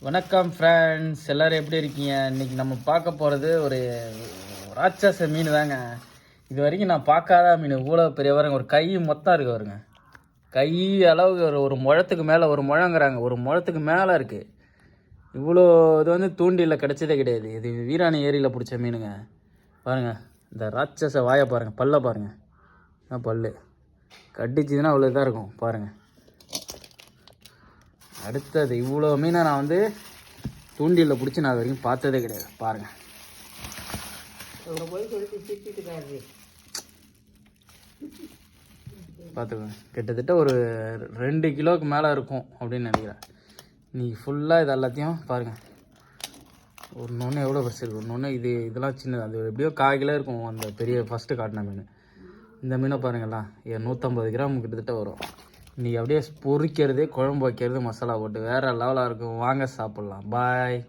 வணக்கம் ஃப்ரெண்ட்ஸ், எல்லோரும் எப்படி இருக்கீங்க? இன்றைக்கி நம்ம பார்க்க போகிறது ஒரு ராட்சச மீன் தாங்க. இது வரைக்கும் நான் பார்க்காத மீன். இவ்வளோ பெரிய வருங்க, ஒரு கை மொத்தம் இருக்குது வருங்க. கை அளவுக்கு ஒரு முழத்துக்கு மேலே, ஒரு முழங்கிறாங்க, ஒரு முழத்துக்கு மேலே இருக்குது. இவ்வளோ இது வந்து தூண்டியில் கிடச்சதே கிடையாது. இது வீராணி ஏரியில் பிடிச்ச மீனுங்க. பாருங்கள், இந்த ராட்சச வாயை பாருங்கள், பல்ல பாருங்கள், பல் கடிச்சிதுன்னா அவ்வளோ இதாக இருக்கும் பாருங்கள். அடுத்தது இவ்வளோ மீனை நான் வந்து தூண்டிலில் பிடிச்சி நான் வரைக்கும் பார்த்ததே கிடையாது. பாருங்கள், பார்த்துக்கோங்க. கிட்டத்தட்ட ஒரு 2 கிலோவுக்கு மேலே இருக்கும் அப்படின்னு நினைக்கிறேன். இன்றைக்கி ஃபுல்லாக இது எல்லாத்தையும் பாருங்கள். ஒன்று எவ்வளோ பெருசு இருக்குது, ஒன்று இதெல்லாம் சின்னது. அது எப்படியோ 1/4 கிலோ இருக்கும். அந்த பெரிய ஃபஸ்ட்டு காட்டின மீன். இந்த மீனை பாருங்களா, 150 கிராம் கிட்டத்தட்ட வரும். இன்றைக்கி அப்படியே பொரிக்கிறது, குழம்பு வைக்கிறது, மசாலா போட்டு வேறு லெவலாக இருக்கும். வாங்க சாப்பிட்லாம். பாய்.